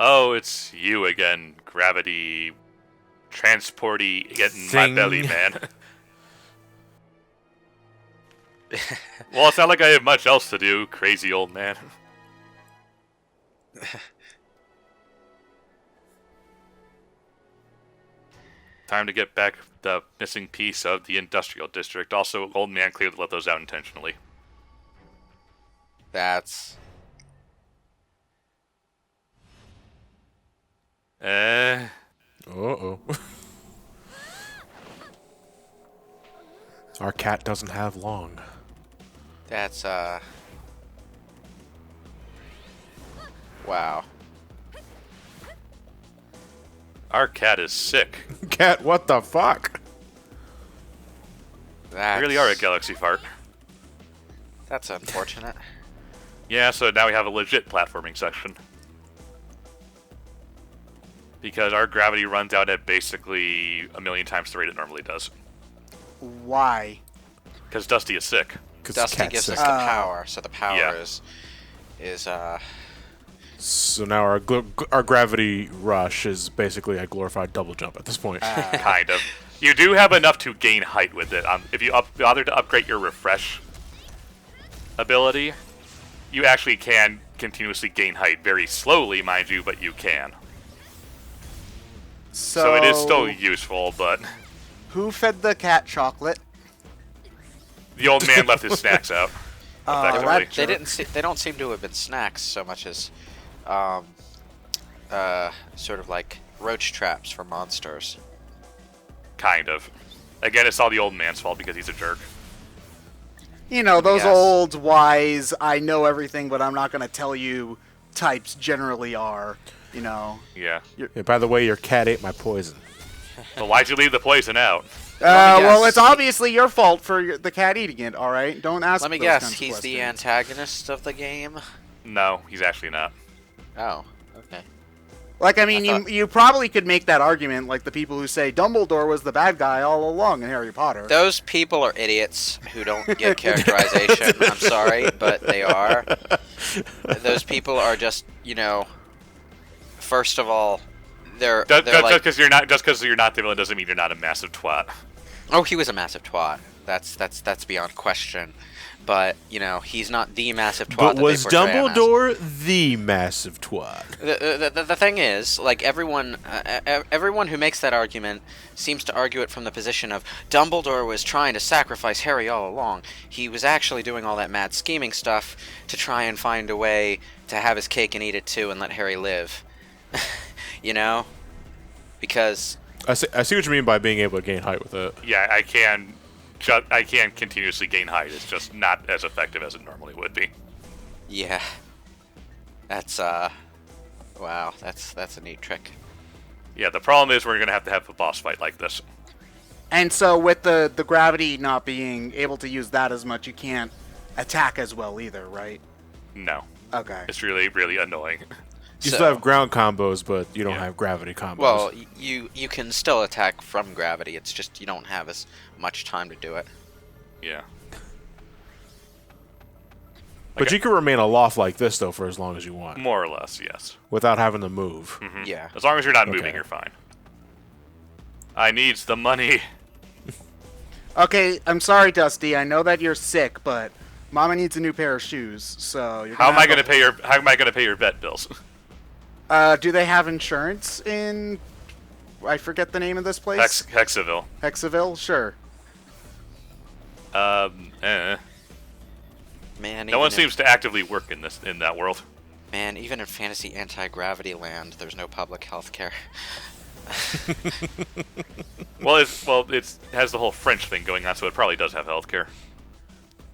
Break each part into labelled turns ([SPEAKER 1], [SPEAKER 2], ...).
[SPEAKER 1] Oh, it's you again, gravity transporty getting
[SPEAKER 2] Thing.
[SPEAKER 1] my belly, man. Well, it's not like I have much else to do, crazy old man. Time to get back the missing piece of the industrial district. Also, old man clearly let those out intentionally.
[SPEAKER 3] That's...
[SPEAKER 2] Uh-oh. Our cat doesn't have long.
[SPEAKER 3] That's, Wow.
[SPEAKER 1] Our cat is sick.
[SPEAKER 2] Cat, what the fuck?
[SPEAKER 3] That's...
[SPEAKER 1] We really are a galaxy fart.
[SPEAKER 3] That's unfortunate.
[SPEAKER 1] Yeah, so now we have a legit platforming section. Because our gravity runs out at basically 1,000,000 times the rate it normally does.
[SPEAKER 4] Why?
[SPEAKER 1] Because Dusty is sick.
[SPEAKER 3] Dusty gives us the power, so the power is
[SPEAKER 2] So now our gravity rush is basically a glorified double jump at this point.
[SPEAKER 1] Kind of. You do have enough to gain height with it. If you bother to upgrade your refresh ability, you actually can continuously gain height very slowly, mind you, but you can. So it is still useful, but
[SPEAKER 4] Who fed the cat chocolate?
[SPEAKER 1] the old man left his snacks out. Effectively.
[SPEAKER 3] They don't seem to have been snacks so much as, sort of like roach traps for monsters.
[SPEAKER 1] Kind of. Again, it's all the old man's fault because he's a jerk.
[SPEAKER 4] You know, those
[SPEAKER 3] Yes.
[SPEAKER 4] old, wise, I know everything, but I'm not going to tell you types generally are, you know.
[SPEAKER 1] Yeah.
[SPEAKER 2] Yeah, by the way, your cat ate my poison.
[SPEAKER 1] Well, why'd you leave the poison out?
[SPEAKER 4] Well,
[SPEAKER 3] guess.
[SPEAKER 4] it's obviously your fault for the cat eating it, all right? Don't ask
[SPEAKER 3] Let me
[SPEAKER 4] those
[SPEAKER 3] guess,
[SPEAKER 4] kinds of
[SPEAKER 3] he's the
[SPEAKER 4] questions.
[SPEAKER 3] antagonist of the game?
[SPEAKER 1] No, he's actually not.
[SPEAKER 3] Oh, okay.
[SPEAKER 4] Like, I mean,
[SPEAKER 3] I thought-
[SPEAKER 4] you probably could make that argument, like the people who say Dumbledore was the bad guy all along in Harry Potter.
[SPEAKER 3] Those people are idiots who don't get characterization. I'm sorry, but they are. Those people are just, you know, first of all, they're
[SPEAKER 1] Just
[SPEAKER 3] like...
[SPEAKER 1] because you're not the villain doesn't mean you're not a massive twat.
[SPEAKER 3] Oh, he was a massive twat. That's beyond question. But, you know, he's not the massive twat
[SPEAKER 2] But
[SPEAKER 3] that
[SPEAKER 2] was
[SPEAKER 3] they portray him as.
[SPEAKER 2] Dumbledore the massive twat?
[SPEAKER 3] The thing is, like, everyone who makes that argument seems to argue it from the position of Dumbledore was trying to sacrifice Harry all along. He was actually doing all that mad scheming stuff to try and find a way to have his cake and eat it too and let Harry live. You know? Because...
[SPEAKER 2] I see what you mean by being able to gain height with it.
[SPEAKER 1] Yeah, I can continuously gain height. It's just not as effective as it normally would be.
[SPEAKER 3] Yeah. That's, wow, that's a neat trick.
[SPEAKER 1] Yeah, the problem is we're going to have a boss fight like this.
[SPEAKER 4] And so with the gravity not being able to use that as much, you can't attack as well either, right?
[SPEAKER 1] No.
[SPEAKER 4] Okay.
[SPEAKER 1] It's really, really annoying.
[SPEAKER 2] You still have ground combos, but you don't have gravity combos.
[SPEAKER 3] Well, you can still attack from gravity. It's just you don't have as much time to do it.
[SPEAKER 1] Yeah.
[SPEAKER 2] but you can remain aloft like this, though, for as long as you want.
[SPEAKER 1] More or less, yes.
[SPEAKER 2] Without having to move.
[SPEAKER 1] Mhm.
[SPEAKER 3] Yeah.
[SPEAKER 1] As long as you're not moving,
[SPEAKER 2] Okay.
[SPEAKER 1] you're fine. I needs the money.
[SPEAKER 4] Okay, I'm sorry, Dusty. I know that you're sick, but Mama needs a new pair of shoes, so you're
[SPEAKER 1] How am I
[SPEAKER 4] have
[SPEAKER 1] going to pay your vet bills?
[SPEAKER 4] Do they have insurance in... I forget the name of this place?
[SPEAKER 1] Hexaville.
[SPEAKER 4] Hexaville? Sure.
[SPEAKER 3] Man,
[SPEAKER 1] No one seems to actively work in that world.
[SPEAKER 3] Man, even in fantasy anti-gravity land, there's no public health care.
[SPEAKER 1] Well, it has the whole French thing going on, so it probably does have healthcare.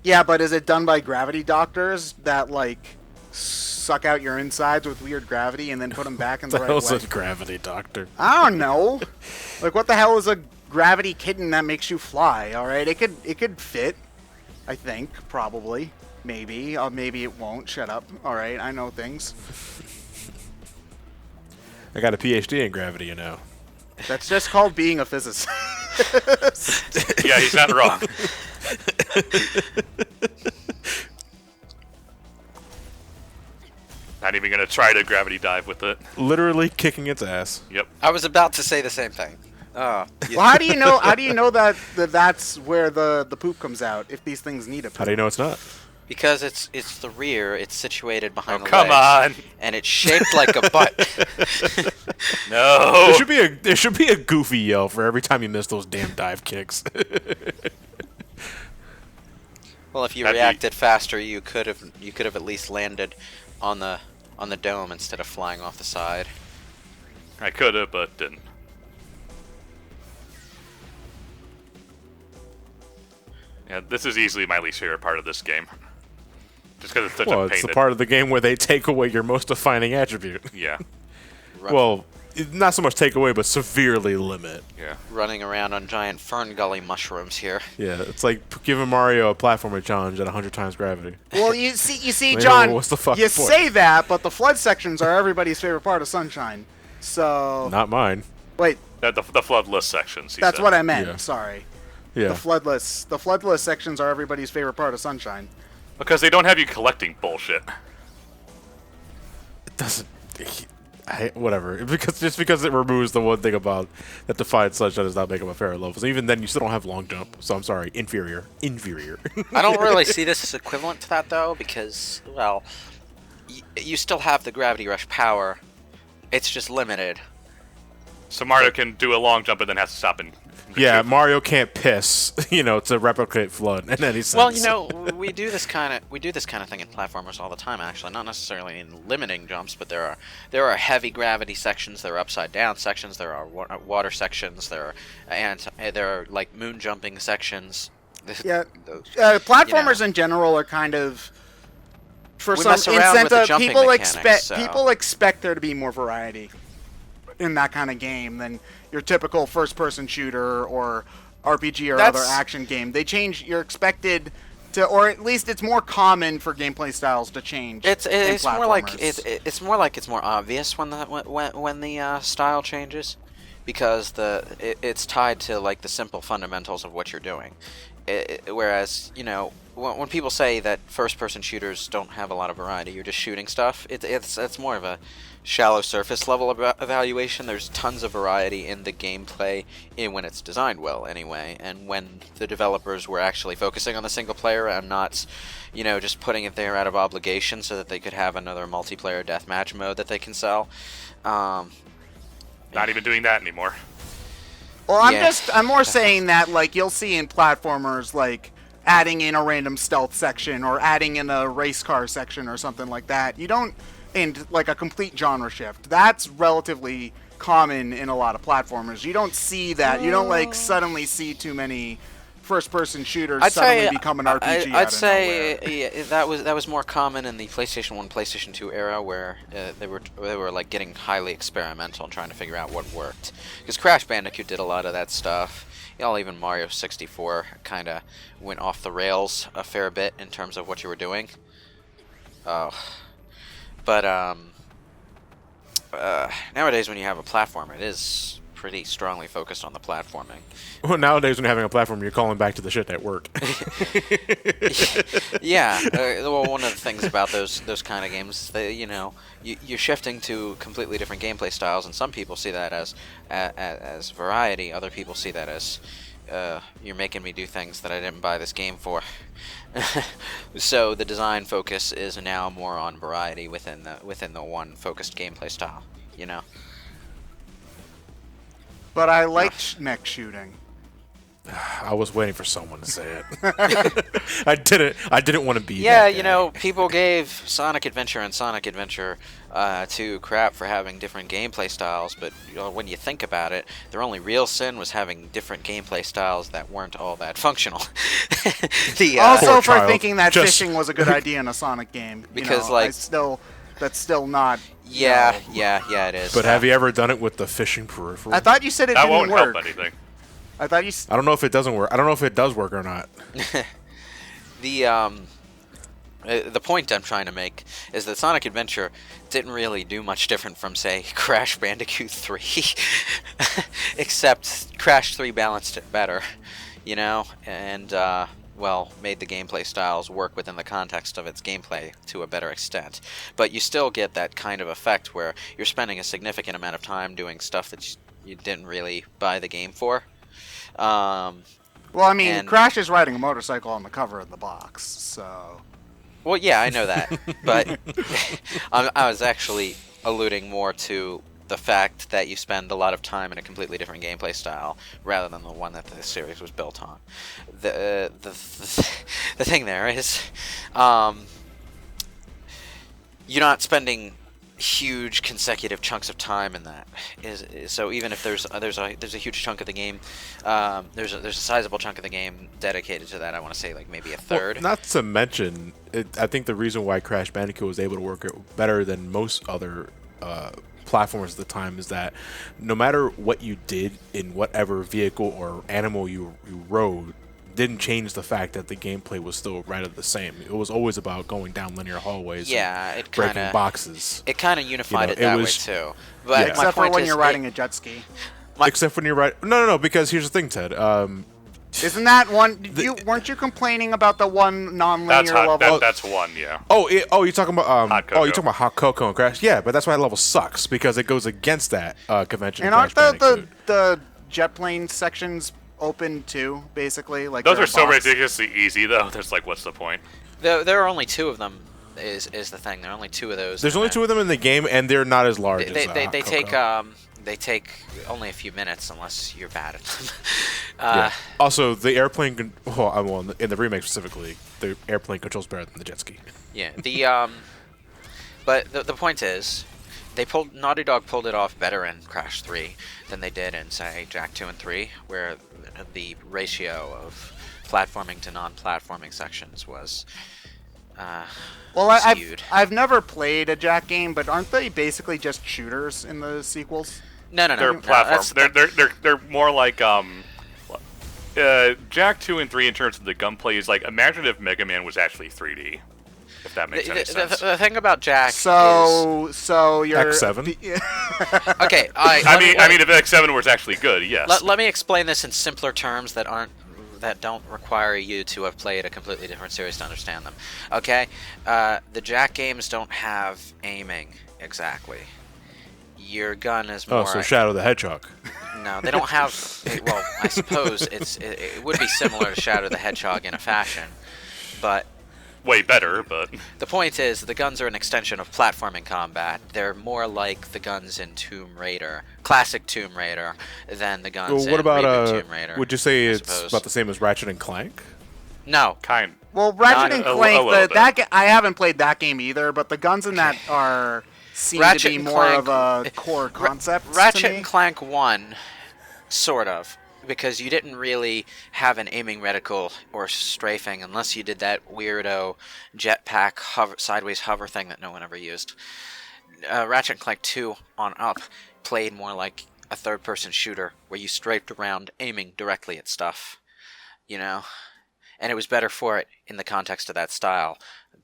[SPEAKER 4] Yeah, but is it done by gravity doctors that, like, suck out your insides with weird gravity and then put them back in the
[SPEAKER 2] The
[SPEAKER 4] right
[SPEAKER 2] hell's
[SPEAKER 4] way?
[SPEAKER 2] a gravity doctor?
[SPEAKER 4] I don't know. Like, what the hell is a gravity kitten that makes you fly? All right, it could fit. I think probably, maybe, maybe it won't. Shut up. All right, I know things.
[SPEAKER 2] I got a PhD in gravity, you know.
[SPEAKER 4] That's just called being a physicist.
[SPEAKER 1] Yeah, he's not wrong. Not even gonna try to gravity dive with it.
[SPEAKER 2] Literally kicking its ass.
[SPEAKER 1] Yep.
[SPEAKER 3] I was about to say the same thing. Oh,
[SPEAKER 4] Well, how do you know? How do you know that that's where the poop comes out if these things need a poop?
[SPEAKER 2] How do you know it's not?
[SPEAKER 3] because it's the rear. It's situated behind
[SPEAKER 1] Oh,
[SPEAKER 3] the
[SPEAKER 1] come
[SPEAKER 3] legs,
[SPEAKER 1] on.
[SPEAKER 3] and it's shaped like a butt.
[SPEAKER 1] No.
[SPEAKER 2] There should be a goofy yell for every time you miss those damn dive kicks.
[SPEAKER 3] Well, if you
[SPEAKER 1] That'd be-
[SPEAKER 3] reacted faster, you could have at least landed on the dome instead of flying off the side.
[SPEAKER 1] I could have, but didn't. Yeah, this is easily my least favorite part of this game. Just because it's such
[SPEAKER 2] Well,
[SPEAKER 1] a
[SPEAKER 2] it's
[SPEAKER 1] pain.
[SPEAKER 2] the part of the game where they take away your most defining attribute.
[SPEAKER 1] Yeah,
[SPEAKER 2] Well, not so much take away, but severely limit.
[SPEAKER 1] yeah.
[SPEAKER 3] Running around on giant fern gully mushrooms here.
[SPEAKER 2] Yeah, it's like giving Mario a platformer challenge at 100 times gravity.
[SPEAKER 4] Well, you see,
[SPEAKER 2] Well,
[SPEAKER 4] John.
[SPEAKER 2] what's the fucking
[SPEAKER 4] you
[SPEAKER 2] point?
[SPEAKER 4] say that, but the flood sections are everybody's favorite part of Sunshine. So
[SPEAKER 2] Not mine.
[SPEAKER 4] wait,
[SPEAKER 1] The floodless sections. He
[SPEAKER 4] that's
[SPEAKER 1] said.
[SPEAKER 4] what I meant.
[SPEAKER 2] Yeah.
[SPEAKER 4] Sorry.
[SPEAKER 2] Yeah.
[SPEAKER 4] The floodless sections are everybody's favorite part of Sunshine.
[SPEAKER 1] Because they don't have you collecting bullshit.
[SPEAKER 2] It doesn't. Whatever. Because it removes the one thing about that Defiant Sunshine does not make them a fair levels. Even then, you still don't have long jump. So I'm sorry. Inferior.
[SPEAKER 3] I don't really see this as equivalent to that though, because well, you still have the gravity rush power. It's just limited.
[SPEAKER 1] So Mario can do a long jump and then has to stop and.
[SPEAKER 2] Yeah, Mario can't piss, to replicate flood, and then he says.
[SPEAKER 3] Well, we do this kind of thing in platformers all the time. Actually, not necessarily in limiting jumps, but there are heavy gravity sections, there are upside down sections, there are water sections, there are like moon jumping sections.
[SPEAKER 4] Yeah,
[SPEAKER 3] Those-
[SPEAKER 4] platformers
[SPEAKER 3] you know.
[SPEAKER 4] in general are kind of for
[SPEAKER 3] We
[SPEAKER 4] some
[SPEAKER 3] mess around with the
[SPEAKER 4] incentive.
[SPEAKER 3] jumping
[SPEAKER 4] People
[SPEAKER 3] mechanics,
[SPEAKER 4] expect
[SPEAKER 3] so-
[SPEAKER 4] people expect there to be more variety in that kind of game than your typical first-person shooter or RPG or other
[SPEAKER 3] That's-
[SPEAKER 4] action game. They change. You're expected to, or at least it's more common for gameplay styles to change.
[SPEAKER 3] It's
[SPEAKER 4] in
[SPEAKER 3] more like
[SPEAKER 4] platformers.
[SPEAKER 3] it's more like it's more obvious when the style changes, because it's tied to like the simple fundamentals of what you're doing. Whereas when people say that first-person shooters don't have a lot of variety, you're just shooting stuff. It's more of a shallow surface level evaluation. There's tons of variety in the gameplay when it's designed well, anyway. And when the developers were actually focusing on the single player and not, just putting it there out of obligation so that they could have another multiplayer deathmatch mode that they can sell.
[SPEAKER 1] Not even doing that anymore.
[SPEAKER 4] Well,
[SPEAKER 3] Yeah.
[SPEAKER 4] I'm more saying that like you'll see in platformers like adding in a random stealth section or adding in a race car section or something like that. You don't, and like a complete genre shift. That's relatively common in a lot of platformers. You don't see that. You don't like suddenly see too many first-person shooters suddenly become an RPG.
[SPEAKER 3] I'd say yeah, that was more common in the PlayStation 1, PlayStation 2 era, where they were like getting highly experimental and trying to figure out what worked. Because Crash Bandicoot did a lot of that stuff. Even Mario 64 kind of went off the rails a fair bit in terms of what you were doing. But nowadays, when you have a platform, it is pretty strongly focused on the platforming.
[SPEAKER 2] Well, nowadays when you're having a platform, you're calling back to the shit that worked.
[SPEAKER 3] Yeah, well, one of the things about those kind of games, you're shifting to completely different gameplay styles, and some people see that as variety. Other people see that as you're making me do things that I didn't buy this game for. So the design focus is now more on variety within the one focused gameplay style.
[SPEAKER 4] But I like mech shooting.
[SPEAKER 2] I was waiting for someone to say it. I didn't want to be
[SPEAKER 3] Yeah,
[SPEAKER 2] that guy.
[SPEAKER 3] people gave Sonic Adventure and Sonic Adventure 2 crap for having different gameplay styles, but when you think about it, their only real sin was having different gameplay styles that weren't all that functional.
[SPEAKER 4] Also
[SPEAKER 2] Poor
[SPEAKER 4] for
[SPEAKER 2] child.
[SPEAKER 4] thinking that
[SPEAKER 2] Just-
[SPEAKER 4] fishing was a good idea in a Sonic game.
[SPEAKER 3] Because,
[SPEAKER 4] that's still not.
[SPEAKER 3] Yeah,
[SPEAKER 4] no.
[SPEAKER 3] yeah, it is.
[SPEAKER 2] But have you ever done it with the fishing peripheral?
[SPEAKER 4] I thought you said it
[SPEAKER 1] That
[SPEAKER 4] didn't
[SPEAKER 1] won't
[SPEAKER 4] work.
[SPEAKER 1] help anything.
[SPEAKER 4] I thought you.
[SPEAKER 2] I don't know if it doesn't work. I don't know if it does work or not.
[SPEAKER 3] The point I'm trying to make is that Sonic Adventure didn't really do much different from, say, Crash Bandicoot 3, except Crash 3 balanced it better, and made the gameplay styles work within the context of its gameplay to a better extent. But you still get that kind of effect where you're spending a significant amount of time doing stuff that you didn't really buy the game for.
[SPEAKER 4] Well, I mean,
[SPEAKER 3] and-
[SPEAKER 4] Crash is riding a motorcycle on the cover of the box, so...
[SPEAKER 3] Well, yeah, I know that, but I was actually alluding more to the fact that you spend a lot of time in a completely different gameplay style rather than the one that the series was built on. The thing there is, you're not spending huge consecutive chunks of time in that. So even if there's a huge chunk of the game, there's a sizable chunk of the game dedicated to that. I want to say like maybe a third.
[SPEAKER 2] Well, not to mention, I think the reason why Crash Bandicoot was able to work better than most other platformers at the time is that no matter what you did in whatever vehicle or animal you rode, didn't change the fact that the gameplay was still rather the same. It was always about going down linear hallways, and breaking boxes.
[SPEAKER 3] It kind of unified it that way too. But
[SPEAKER 2] Yeah.
[SPEAKER 3] my
[SPEAKER 4] Except for
[SPEAKER 3] point
[SPEAKER 4] when
[SPEAKER 3] is,
[SPEAKER 4] you're riding a jet ski.
[SPEAKER 2] Except when you're no, because here's the thing, Ted.
[SPEAKER 4] Isn't that one... weren't you complaining about the one non-linear level?
[SPEAKER 1] That's one, yeah.
[SPEAKER 2] You're talking about
[SPEAKER 1] Hot Cocoa.
[SPEAKER 2] you're talking about Hot Cocoa and Crash. Yeah, but that's why that level sucks because it goes against that convention.
[SPEAKER 4] And
[SPEAKER 2] of
[SPEAKER 4] aren't
[SPEAKER 2] Crash
[SPEAKER 4] the
[SPEAKER 2] Bandicoot.
[SPEAKER 4] the jet plane sections open too, basically? Like
[SPEAKER 1] Those
[SPEAKER 4] they're
[SPEAKER 1] are so
[SPEAKER 4] a box?
[SPEAKER 1] ridiculously easy, though. There's like, what's the point?
[SPEAKER 3] there are only two of them. Is the thing? There are only two of those.
[SPEAKER 2] There's only two of them in the game, and they're not as large
[SPEAKER 3] They
[SPEAKER 2] as
[SPEAKER 3] they
[SPEAKER 2] Hot Cocoa.
[SPEAKER 3] take only a few minutes unless you're bad at them.
[SPEAKER 2] Yeah. Also, the airplane. In the remake specifically, the airplane controls better than the jet ski.
[SPEAKER 3] Yeah. But the point is, Naughty Dog pulled it off better in Crash 3 than they did in, say, Jak 2 and 3, where the ratio of platforming to non-platforming sections was
[SPEAKER 4] Well,
[SPEAKER 3] skewed.
[SPEAKER 4] I've never played a Jak game, but aren't they basically just shooters in the sequels?
[SPEAKER 3] No.
[SPEAKER 1] They're platforms. They're more like Jak 2 and 3 in terms of the gunplay is like, imagine if Mega Man was actually 3D. If that makes any sense.
[SPEAKER 3] The thing about Jak is...
[SPEAKER 4] So you're
[SPEAKER 2] X7?
[SPEAKER 3] Okay,
[SPEAKER 1] I mean, if X7 was actually good, yes.
[SPEAKER 3] Let me explain this in simpler terms that don't require you to have played a completely different series to understand them. Okay, the Jak games don't have aiming exactly. Your gun is more.
[SPEAKER 2] Oh, so Shadow the Hedgehog.
[SPEAKER 3] No, they don't have. Well, I suppose it would be similar to Shadow the Hedgehog in a fashion, but.
[SPEAKER 1] Way better, but...
[SPEAKER 3] The point is, the guns are an extension of platforming combat. They're more like the guns in Tomb Raider, classic Tomb Raider, than the guns
[SPEAKER 2] Well, what
[SPEAKER 3] in
[SPEAKER 2] about
[SPEAKER 3] Reboot Tomb Raider.
[SPEAKER 2] would you say
[SPEAKER 3] I
[SPEAKER 2] it's
[SPEAKER 3] suppose.
[SPEAKER 2] about the same as Ratchet and Clank?
[SPEAKER 3] No.
[SPEAKER 1] Kind.
[SPEAKER 4] Well, Ratchet and
[SPEAKER 1] a
[SPEAKER 4] Clank,
[SPEAKER 1] little bit.
[SPEAKER 4] I haven't played that game either, but the guns in that seem
[SPEAKER 3] Ratchet
[SPEAKER 4] to be
[SPEAKER 3] and
[SPEAKER 4] more of
[SPEAKER 3] Clank-
[SPEAKER 4] a core concept.
[SPEAKER 3] Ratchet
[SPEAKER 4] to me.
[SPEAKER 3] and Clank 1, sort of, because you didn't really have an aiming reticle or strafing unless you did that weirdo jetpack sideways hover thing that no one ever used. Ratchet and Clank 2 on up played more like a third-person shooter where you strafed around aiming directly at stuff, and it was better for it in the context of that style.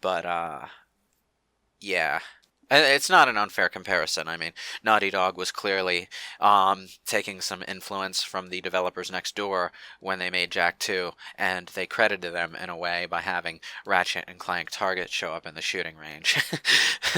[SPEAKER 3] But yeah. It's not an unfair comparison. I mean, Naughty Dog was clearly taking some influence from the developers next door when they made Jak 2, and they credited them in a way by having Ratchet and Clank targets show up in the shooting range.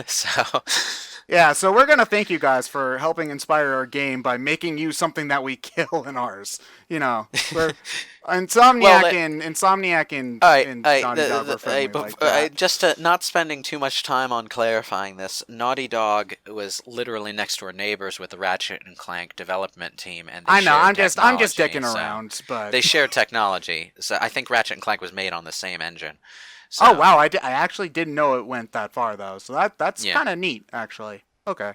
[SPEAKER 4] So we're gonna thank you guys for helping inspire our game by making you something that we kill in ours. We're Insomniac and Naughty Dog were friendly like that.
[SPEAKER 3] Just not spending too much time on clarifying this, Naughty Dog was literally next door neighbors with the Ratchet and Clank development team, and
[SPEAKER 4] I know. I'm
[SPEAKER 3] just
[SPEAKER 4] dicking around, but
[SPEAKER 3] they shared technology. So I think Ratchet and Clank was made on the same engine.
[SPEAKER 4] Oh wow, I actually didn't know it went that far though. So that's
[SPEAKER 3] Yeah.
[SPEAKER 4] kind of neat, actually. Okay.